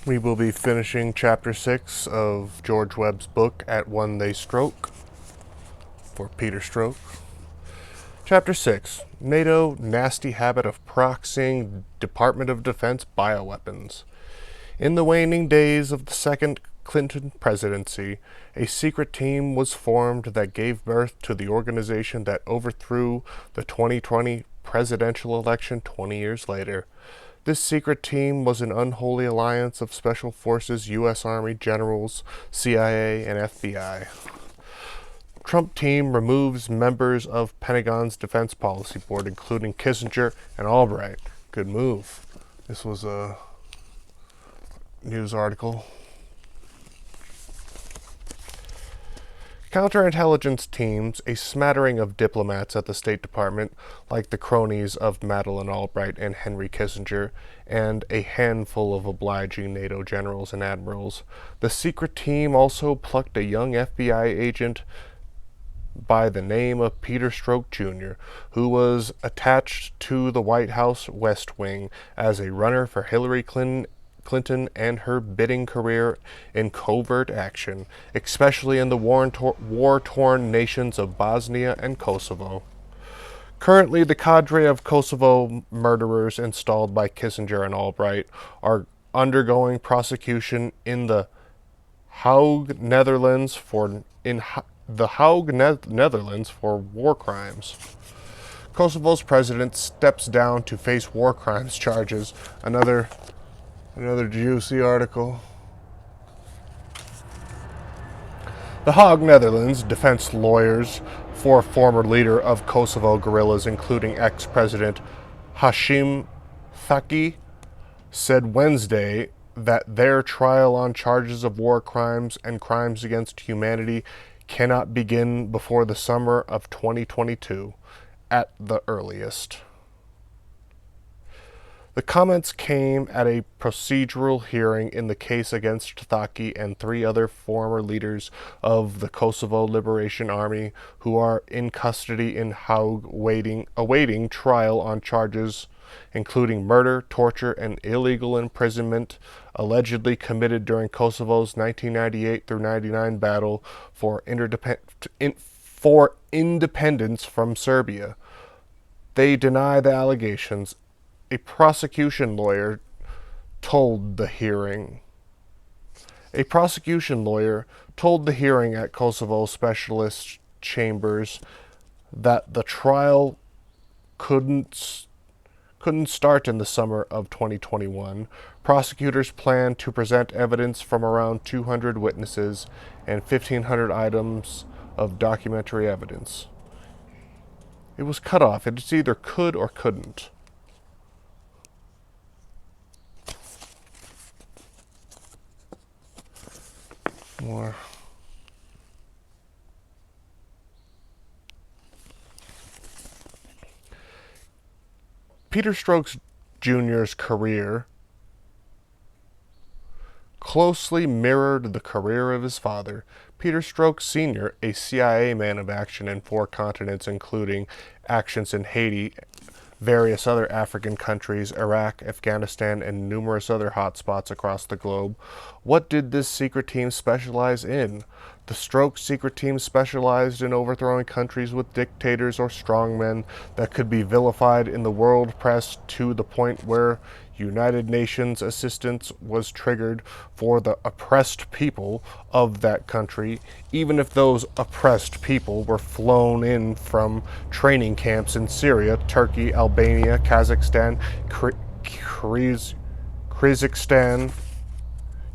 We will be finishing Chapter 6 of George Webb's book, At One They Stroke, for Peter Stroke. Chapter 6, NATO Nasty Habit of Proxying Department of Defense Bioweapons. In the waning days of the second Clinton presidency, a secret team was formed that gave birth to the organization that overthrew the 2020 presidential election 20 years later. This secret team was an unholy alliance of Special Forces, U.S. Army generals, CIA, and FBI. Trump team removes members of Pentagon's Defense Policy Board, including Kissinger and Albright. Good move. This was a news article. Counterintelligence teams, a smattering of diplomats at the State Department, like the cronies of Madeleine Albright and Henry Kissinger, and a handful of obliging NATO generals and admirals. The secret team also plucked a young FBI agent by the name of Peter Stroke Jr., who was attached to the White House West Wing as a runner for Hillary Clinton and her bidding career in covert action, especially in the war-torn nations of Bosnia and Kosovo. Currently, the cadre of Kosovo murderers installed by Kissinger and Albright are undergoing prosecution in the Hague, Netherlands for war crimes. Kosovo's president steps down to face war crimes charges. Another juicy article. The Hague, Netherlands, defense lawyers for former leader of Kosovo guerrillas, including ex-president Hashim Thaqi, said Wednesday that their trial on charges of war crimes and crimes against humanity cannot begin before the summer of 2022, at the earliest. The comments came at a procedural hearing in the case against Thaqi and three other former leaders of the Kosovo Liberation Army who are in custody in Hague awaiting trial on charges including murder, torture, and illegal imprisonment allegedly committed during Kosovo's 1998 through 99 battle for independence from Serbia. They deny the allegations. A prosecution lawyer told the hearing at Kosovo Specialist Chambers that the trial couldn't start in the summer of 2021. Prosecutors plan to present evidence from around 200 witnesses and 1,500 items of documentary evidence. It was cut off. It's either could or couldn't. More. Peter Stroke Jr.'s career closely mirrored the career of his father. Peter Stroke Sr., a CIA man of action in 4 continents, including actions in Haiti, various other African countries, Iraq, Afghanistan, and numerous other hotspots across the globe. What did this secret team specialize in? The Stroke secret team specialized in overthrowing countries with dictators or strongmen that could be vilified in the world press to the point where United Nations assistance was triggered for the oppressed people of that country, even if those oppressed people were flown in from training camps in Syria, Turkey, Albania, Kazakhstan, Kyrgyzstan,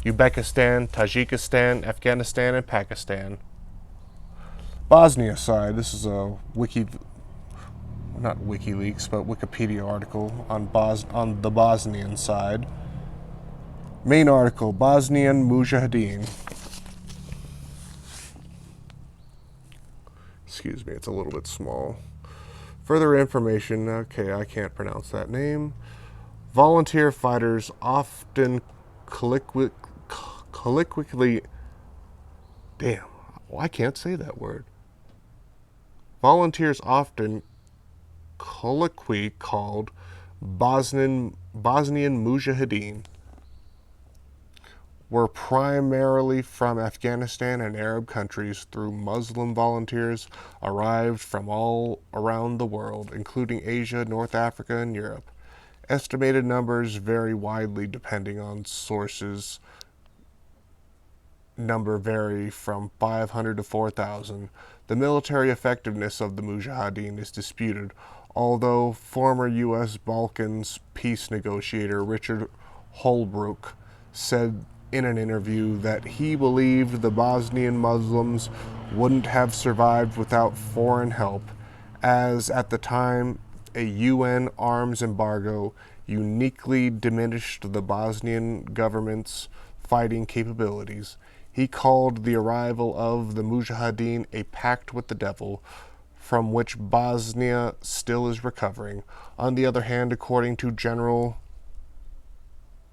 Uzbekistan, Tajikistan, Afghanistan, and Pakistan. Bosnia side, this is a not WikiLeaks, but Wikipedia article on the Bosnian side. Main article, Bosnian Mujahideen. Excuse me, it's a little bit small. Further information, okay, I can't pronounce that name. Volunteer fighters often colloquially, damn, I can't say that word. Volunteers often colloquially called Bosnian Mujahideen. were primarily from Afghanistan and Arab countries through Muslim volunteers arrived from all around the world, including Asia, North Africa, and Europe. Estimated numbers vary widely depending on sources. Number vary from 500 to 4,000. The military effectiveness of the Mujahideen is disputed, although former U.S. Balkans peace negotiator Richard Holbrooke said in an interview that he believed the Bosnian Muslims wouldn't have survived without foreign help, as at the time a UN arms embargo uniquely diminished the Bosnian government's fighting capabilities. He called the arrival of the Mujahideen a pact with the devil, from which Bosnia still is recovering. On the other hand, according to General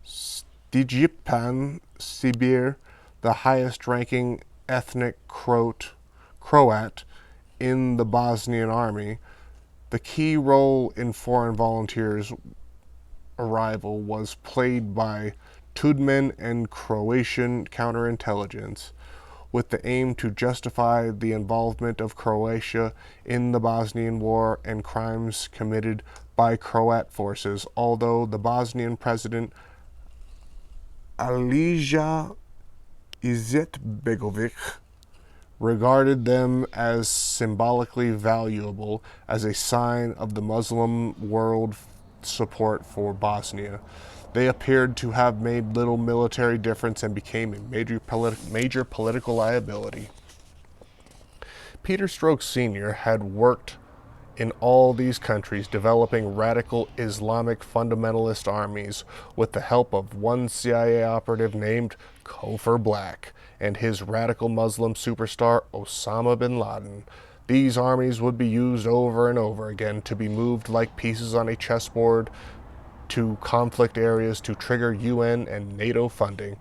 Stjepan Sibir, the highest-ranking ethnic Croat in the Bosnian army, the key role in foreign volunteers' arrival was played by Tudman and Croatian counterintelligence, with the aim to justify the involvement of Croatia in the Bosnian War and crimes committed by Croat forces, although the Bosnian president Alija Izetbegovic regarded them as symbolically valuable as a sign of the Muslim world support for Bosnia. They appeared to have made little military difference and became a major political liability. Peter Stokes Sr. had worked in all these countries developing radical Islamic fundamentalist armies with the help of one CIA operative named Cofer Black and his radical Muslim superstar Osama bin Laden. These armies would be used over and over again to be moved like pieces on a chessboard to conflict areas to trigger UN and NATO funding.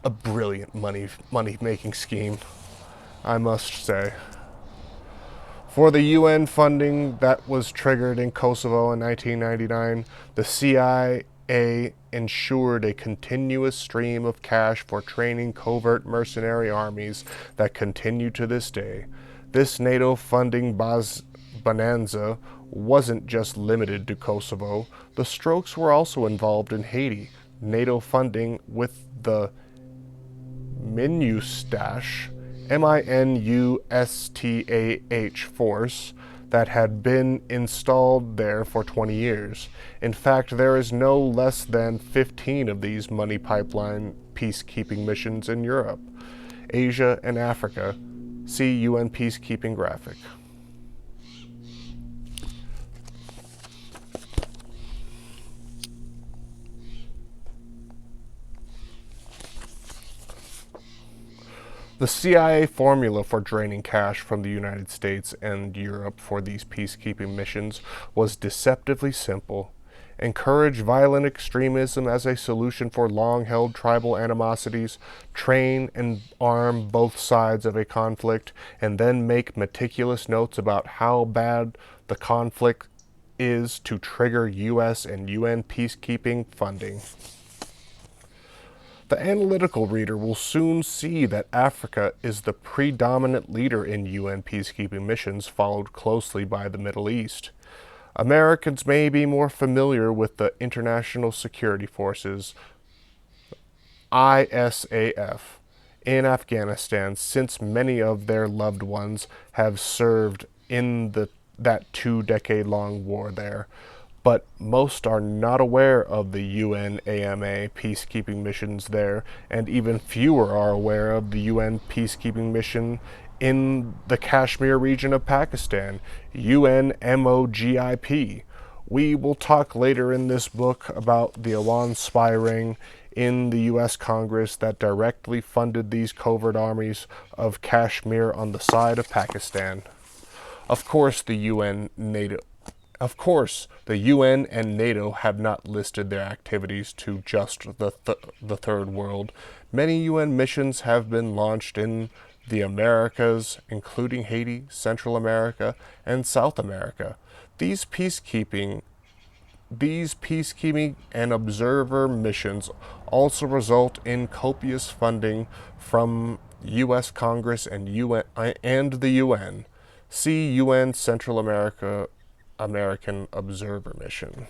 A brilliant money-making scheme, I must say. For the UN funding that was triggered in Kosovo in 1999, the CIA ensured a continuous stream of cash for training covert mercenary armies that continue to this day. This NATO funding bonanza wasn't just limited to Kosovo. The Strokes were also involved in Haiti. NATO funding with the MINUSTAH force that had been installed there for 20 years. In fact, there is no less than 15 of these money pipeline peacekeeping missions in Europe, Asia, and Africa. See UN peacekeeping graphic. The CIA formula for draining cash from the United States and Europe for these peacekeeping missions was deceptively simple. Encourage violent extremism as a solution for long-held tribal animosities, train and arm both sides of a conflict, and then make meticulous notes about how bad the conflict is to trigger US and UN peacekeeping funding. The analytical reader will soon see that Africa is the predominant leader in UN peacekeeping missions, followed closely by the Middle East. Americans may be more familiar with the International Security Forces, ISAF, in Afghanistan, since many of their loved ones have served in that 2-decade-long war there. But most are not aware of the UNAMA peacekeeping missions there, and even fewer are aware of the UN peacekeeping mission in the Kashmir region of Pakistan, UNMOGIP. We will talk later in this book about the Awan spy ring in the U.S. Congress that directly funded these covert armies of Kashmir on the side of Pakistan. Of course, the UN and NATO have not listed their activities to just the Third World. Many UN missions have been launched in the Americas, including Haiti, Central America, and South America. These peacekeeping These peacekeeping and observer missions also result in copious funding from U.S. Congress and the UN. See UN Central American Observer Mission.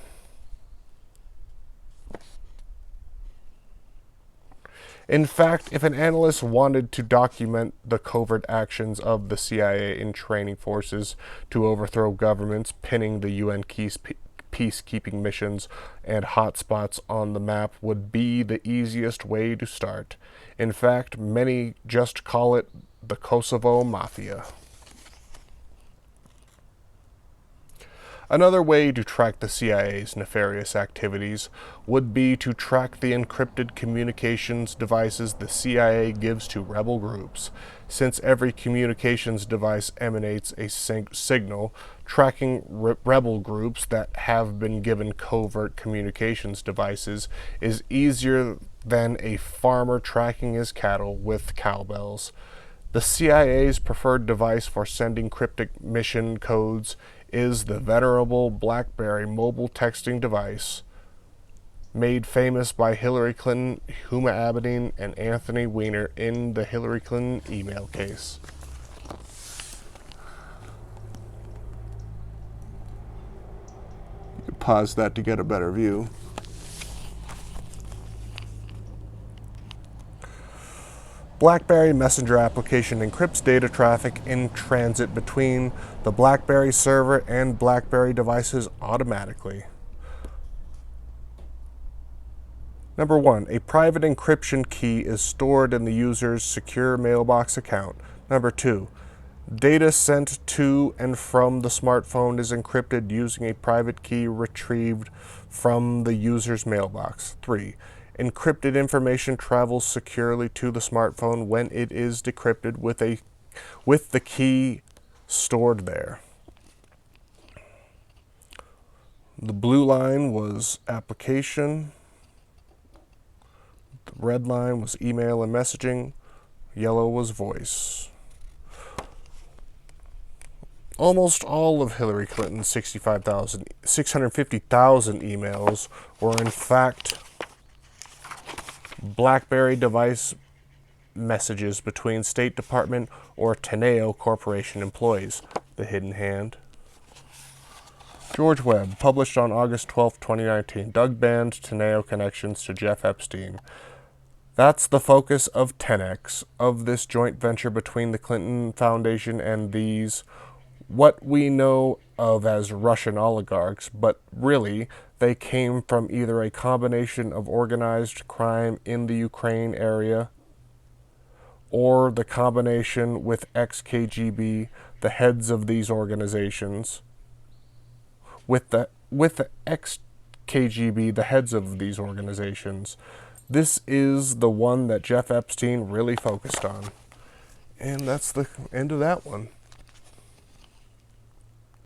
In fact, if an analyst wanted to document the covert actions of the CIA in training forces to overthrow governments, pinning the UN peacekeeping missions and hotspots on the map would be the easiest way to start. In fact, many just call it the Kosovo Mafia. Another way to track the CIA's nefarious activities would be to track the encrypted communications devices the CIA gives to rebel groups. Since every communications device emanates a signal, tracking rebel groups that have been given covert communications devices is easier than a farmer tracking his cattle with cowbells. The CIA's preferred device for sending cryptic mission codes is the venerable BlackBerry mobile texting device, made famous by Hillary Clinton, Huma Abedin, and Anthony Weiner in the Hillary Clinton email case. You can pause that to get a better view. BlackBerry Messenger application encrypts data traffic in transit between the BlackBerry server and BlackBerry devices automatically. Number 1. A private encryption key is stored in the user's secure mailbox account. Number 2. Data sent to and from the smartphone is encrypted using a private key retrieved from the user's mailbox. 3. Encrypted information travels securely to the smartphone when it is decrypted with the key stored there. The blue line was application. The red line was email and messaging. Yellow was voice. Almost all of Hillary Clinton's 650,000 emails were in fact BlackBerry device messages between State Department or Teneo Corporation employees. The Hidden Hand. George Webb, published on August 12, 2019. Doug Band, Teneo Connections to Jeff Epstein. That's the focus of 10X, of this joint venture between the Clinton Foundation and these, what we know of as Russian oligarchs, but really they came from either a combination of organized crime in the Ukraine area or the combination with ex-KGB, the heads of these organizations, with the ex-KGB, the heads of these organizations. This is the one that Jeff Epstein really focused on. And that's the end of that one.